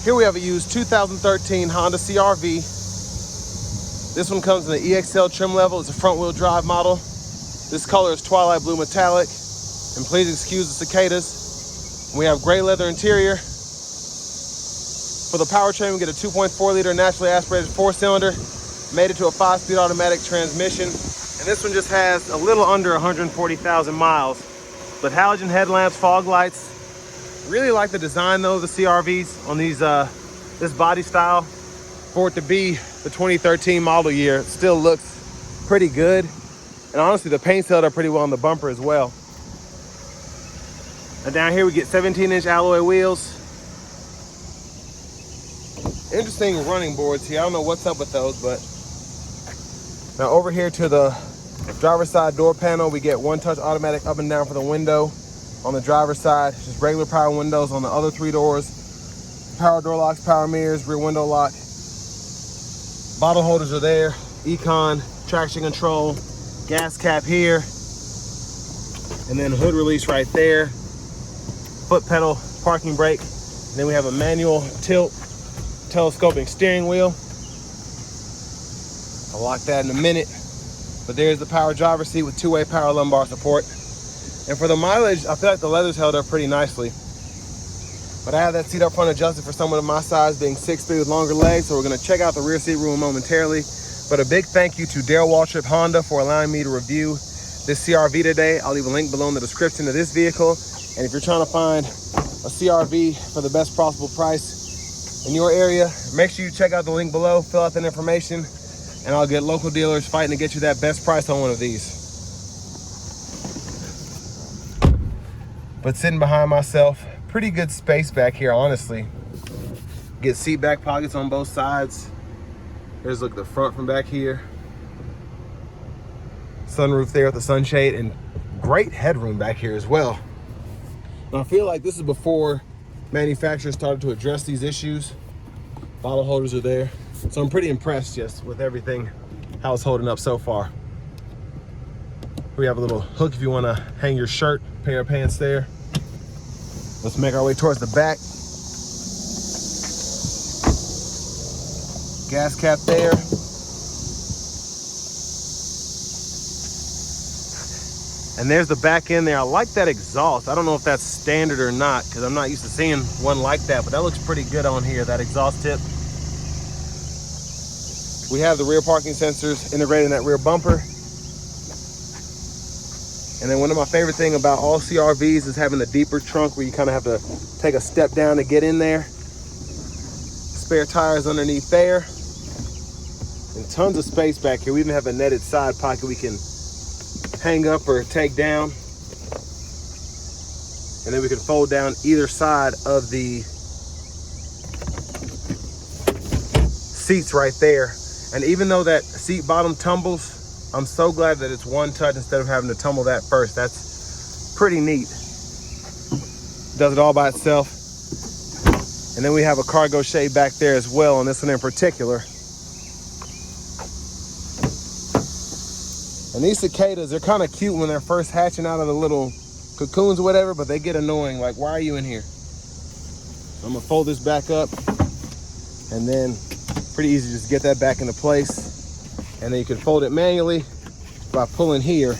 Here we have a used 2013 Honda CR-V. This one comes in the EXL trim level. It's a front wheel drive model. This color is twilight blue metallic. And please excuse the cicadas. We have gray leather interior. For the powertrain, we get a 2.4 liter naturally aspirated 4-cylinder, made it to a 5-speed automatic transmission. And this one just has a little under 140,000 miles. But halogen headlamps, fog lights. Really like the design though, the CR-Vs on these, this body style. For it to be the 2013 model year, it still looks pretty good. And honestly, the paint's held up pretty well on the bumper as well. And down here we get 17-inch alloy wheels. Interesting running boards here. I don't know what's up with those, but now over here to the driver's side door panel, we get one-touch automatic up and down for the window. On the driver's side, just regular power windows. On the other 3 doors, power door locks, power mirrors, rear window lock. Bottle holders are there. Econ, traction control, gas cap here, and then hood release right there. Foot pedal, parking brake. And then we have a manual tilt, telescoping steering wheel. I'll lock that in a minute. But there's the power driver's seat with 2-way power lumbar support. And for the mileage, I feel like the leather's held up pretty nicely. But I have that seat up front adjusted for someone of my size, being 6'3" with longer legs. So we're gonna check out the rear seat room momentarily. But a big thank you to Daryl Waltrip Honda for allowing me to review this CR-V today. I'll leave a link below in the description of this vehicle. And if you're trying to find a CR-V for the best possible price in your area, make sure you check out the link below, fill out that information, and I'll get local dealers fighting to get you that best price on one of these. But sitting behind myself, pretty good space back here, honestly. Get seat back pockets on both sides. Here's look at the front from back here. Sunroof there with the sunshade, and great headroom back here as well. And I feel like this is before manufacturers started to address these issues. Bottle holders are there. So I'm pretty impressed just with everything, how it's holding up so far. We have a little hook if you want to hang your shirt, pair of pants there. Let's make our way towards the back. Gas cap there. And there's the back end there. I like that exhaust. I don't know if that's standard or not, because I'm not used to seeing one like that, but that looks pretty good on here, that exhaust tip. We have the rear parking sensors integrated in that rear bumper. And then one of my favorite things about all CR-Vs is having the deeper trunk where you kind of have to take a step down to get in there. Spare tires underneath there. And tons of space back here. We even have a netted side pocket we can hang up or take down. And then we can fold down either side of the seats right there. And even though that seat bottom tumbles, I'm so glad that it's one touch instead of having to tumble that first. That's pretty neat. Does it all by itself. And then we have a cargo shade back there as well on this one in particular. And these cicadas, they're kind of cute when they're first hatching out of the little cocoons or whatever, but they get annoying. Like, why are you in here? I'm gonna fold this back up, and then pretty easy to just get that back into place. And then you can fold it manually by pulling here,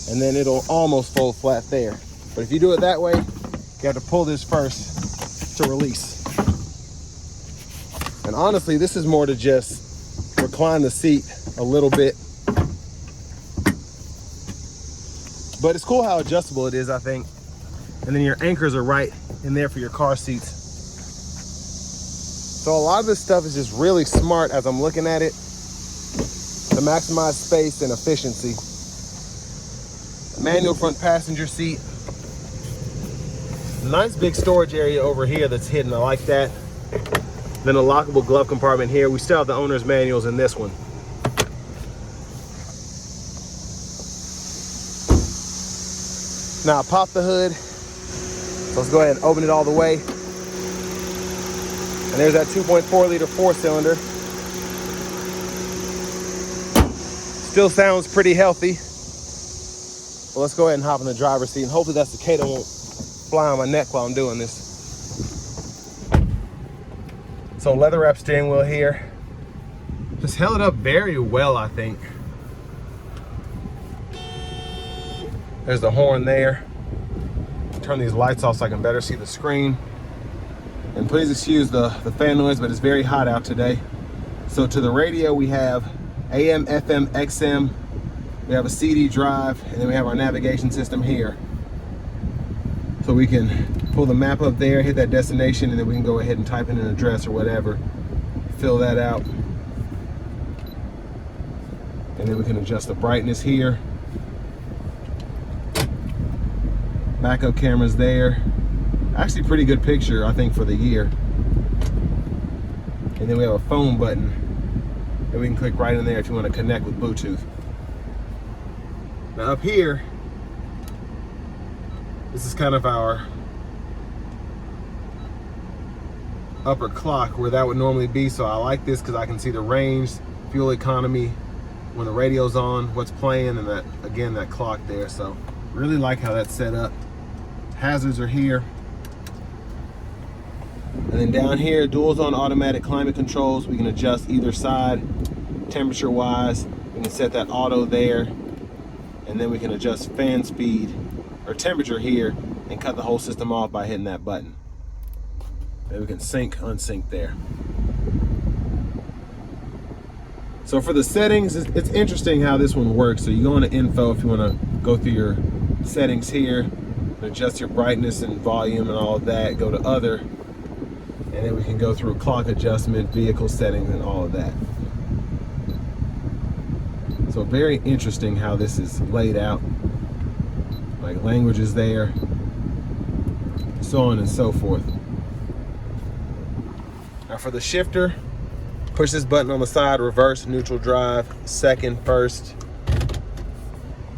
and then it'll almost fold flat there. But if you do it that way, you have to pull this first to release. And honestly, this is more to just recline the seat a little bit. But it's cool how adjustable it is, I think. And then your anchors are right in there for your car seats. So a lot of this stuff is just really smart as I'm looking at it to maximize space and efficiency. Manual front passenger seat. Nice big storage area over here that's hidden. I like that. Then a lockable glove compartment here. We still have the owner's manuals in this one. Now I pop the hood. So let's go ahead and open it all the way. And there's that 2.4 liter 4-cylinder. Still sounds pretty healthy. Well, let's go ahead and hop in the driver's seat, and hopefully that cicada won't fly on my neck while I'm doing this. So leather wrap steering wheel here. Just held up very well, I think. There's the horn there. Turn these lights off so I can better see the screen. And please excuse the fan noise, but it's very hot out today. So to the radio, we have AM, FM, XM. We have a CD drive, and then we have our navigation system here. So we can pull the map up there, hit that destination, and then we can go ahead and type in an address or whatever, fill that out. And then we can adjust the brightness here. Backup cameras there. Actually pretty good picture, I think, for the year. And then we have a phone button that we can click right in there if you want to connect with Bluetooth. Now up here, this is kind of our upper clock where that would normally be. So I like this because I can see the range, fuel economy, when the radio's on, what's playing, and that, again, that clock there. So really like how that's set up. Hazards are here. And then down here, dual zone automatic climate controls. We can adjust either side temperature wise. We can set that auto there. And then we can adjust fan speed or temperature here and cut the whole system off by hitting that button. Then we can sync, unsync there. So for the settings, it's interesting how this one works. So you go into info if you want to go through your settings here, adjust your brightness and volume and all of that, go to other, and then we can go through clock adjustment, vehicle settings, and all of that. So very interesting how this is laid out. Like languages there, so on and so forth. Now for the shifter, push this button on the side, reverse, neutral drive, second, first.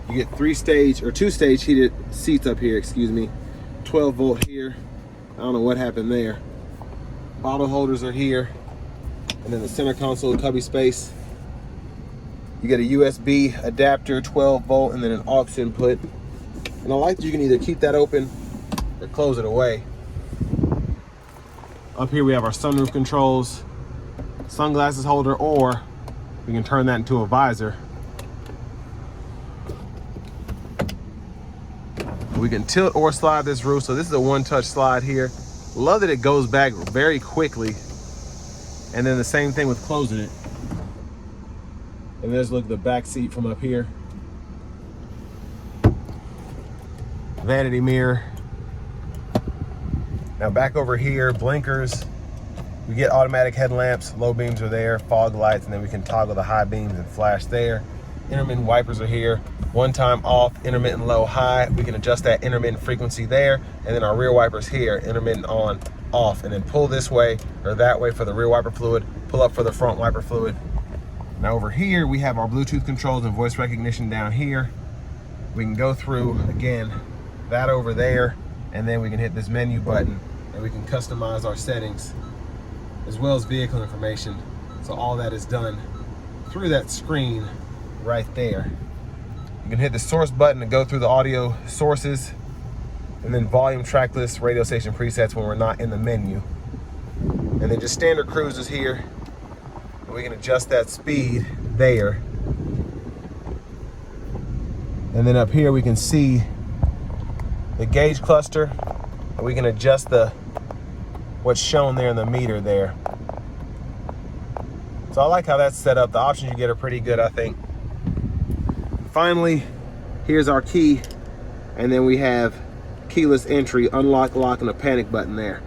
You get 2-stage heated seats up here, 12 volt here. I don't know what happened there. Bottle holders are here. And then the center console cubby space. You get a USB adapter, 12 volt, and then an aux input. And I like that you can either keep that open or close it away. Up here we have our sunroof controls, sunglasses holder, or we can turn that into a visor. We can tilt or slide this roof. So this is a one-touch slide here. Love that it goes back very quickly. And then the same thing with closing it. And there's, look, the back seat from up here. Vanity mirror. Now back over here, blinkers. We get automatic headlamps, low beams are there, fog lights, and then we can toggle the high beams and flash there. Intermittent wipers are here. One time off, intermittent low, high. We can adjust that intermittent frequency there. And then our rear wipers here, intermittent on, off. And then pull this way or that way for the rear wiper fluid, pull up for the front wiper fluid. Now over here, we have our Bluetooth controls and voice recognition down here. We can go through, again, that over there, and then we can hit this menu button and we can customize our settings as well as vehicle information. So all that is done through that screen right there. You can hit the source button to go through the audio sources, and then volume, track list, radio station presets when we're not in the menu. And then just standard cruises here. We can adjust that speed there. And then up here we can see the gauge cluster, and we can adjust what's shown there in the meter there. So I like how that's set up. The options you get are pretty good, I think. Finally, here's our key, and then we have keyless entry, unlock, lock, and a panic button there.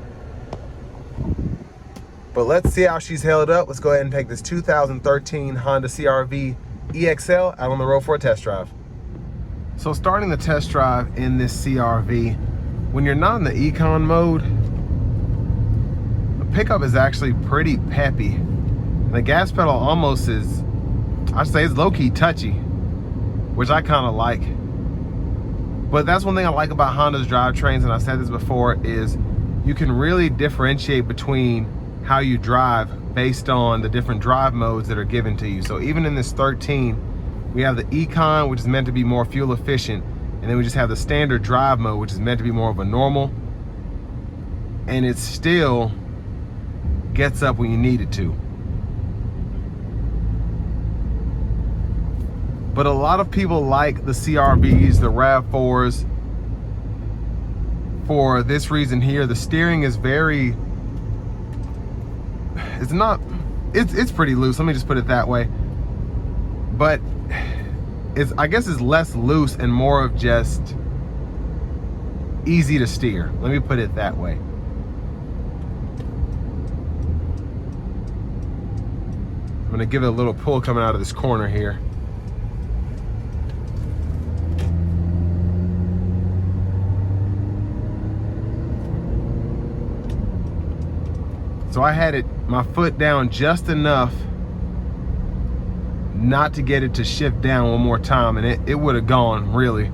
But let's see how she's held up. Let's go ahead and take this 2013 Honda CR-V EXL out on the road for a test drive. So starting the test drive in this CR-V, when you're not in the econ mode, the pickup is actually pretty peppy. And the gas pedal almost is, I'd say it's low-key touchy, which I kind of like. But that's one thing I like about Honda's drivetrains, and I've said this before, is you can really differentiate between how you drive based on the different drive modes that are given to you. So even in this 13, we have the Econ, which is meant to be more fuel efficient, and then we just have the standard drive mode, which is meant to be more of a normal, and it's still gets up when you need it to. But a lot of people like the CRVs, the RAV4s, for this reason here. The steering is very, it's pretty loose, let me just put it that way. But I guess it's less loose and more of just easy to steer. Let me put it that way. I'm gonna give it a little pull coming out of this corner here. So I had my foot down just enough not to get it to shift down one more time, and it would have gone, really.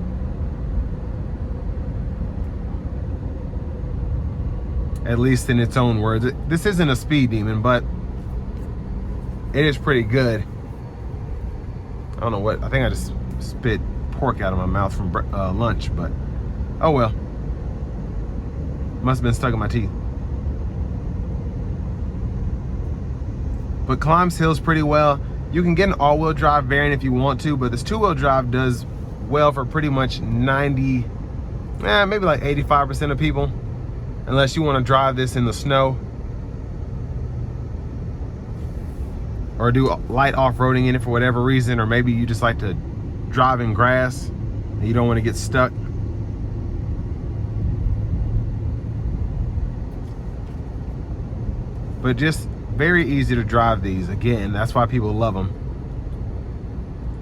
At least in its own words. This isn't a speed demon, but it is pretty good. I don't know what, I think I just spit pork out of my mouth from lunch, but oh well. Must have been stuck in my teeth. But climbs hills pretty well. You can get an all-wheel drive variant if you want to, but this two-wheel drive does well for pretty much 90, maybe like 85% of people, unless you want to drive this in the snow or do light off-roading in it for whatever reason, or maybe you just like to drive in grass and you don't want to get stuck. But just very easy to drive these. Again, that's why people love them.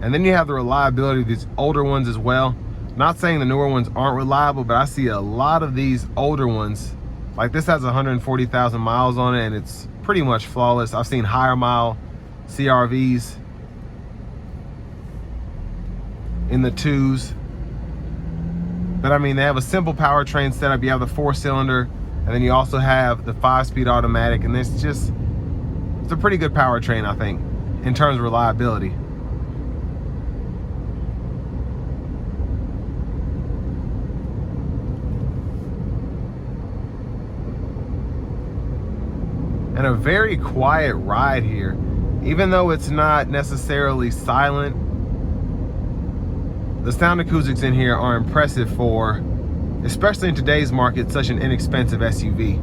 And then you have the reliability of these older ones as well. Not saying the newer ones aren't reliable, but I see a lot of these older ones, like this has 140,000 miles on it and it's pretty much flawless. I've seen higher mile CRVs in the 2s. But I mean, they have a simple powertrain setup. You have the 4-cylinder, and then you also have the 5-speed automatic, and it's a pretty good powertrain, I think, in terms of reliability. And a very quiet ride here. Even though it's not necessarily silent, the sound acoustics in here are impressive for, especially in today's market, such an inexpensive SUV.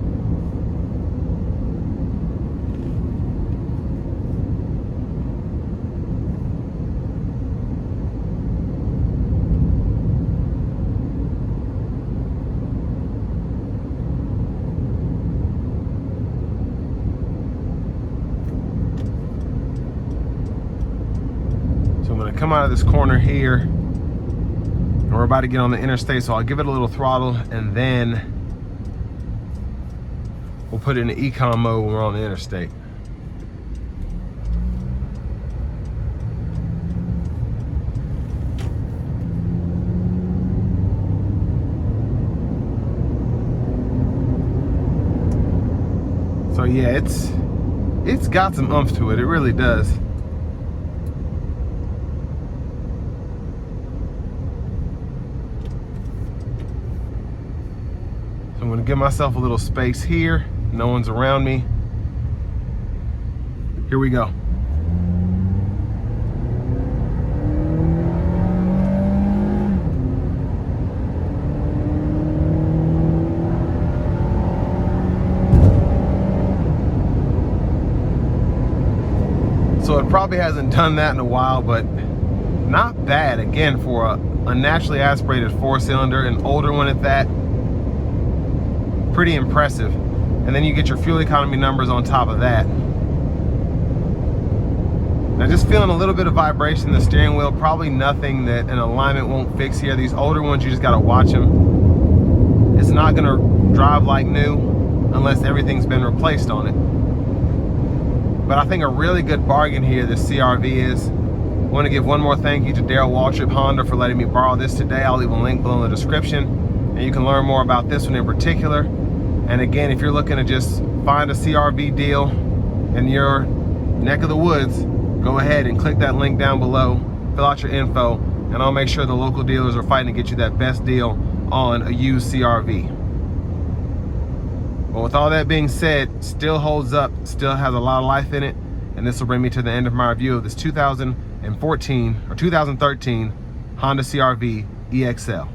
Come out of this corner here and we're about to get on the interstate, so I'll give it a little throttle and then we'll put it in the econ mode when we're on the interstate. So yeah, it's got some oomph to it, it really does. I'm gonna give myself a little space here. No one's around me. Here we go. So it probably hasn't done that in a while, but not bad. Again, for a naturally aspirated 4-cylinder, an older one at that. Pretty impressive. And then you get your fuel economy numbers on top of that. Now just feeling a little bit of vibration in the steering wheel, probably nothing that an alignment won't fix here. These older ones, you just gotta watch them. It's not gonna drive like new unless everything's been replaced on it. But I think a really good bargain here this CRV is. I want to give one more thank you to Daryl Waltrip Honda for letting me borrow this today. I'll leave a link below in the description and you can learn more about this one in particular. And again, if you're looking to just find a CRV deal in your neck of the woods, go ahead and click that link down below, fill out your info, and I'll make sure the local dealers are fighting to get you that best deal on a used CRV. But with all that being said, still holds up, still has a lot of life in it. And this will bring me to the end of my review of this 2013 Honda CR-V EXL.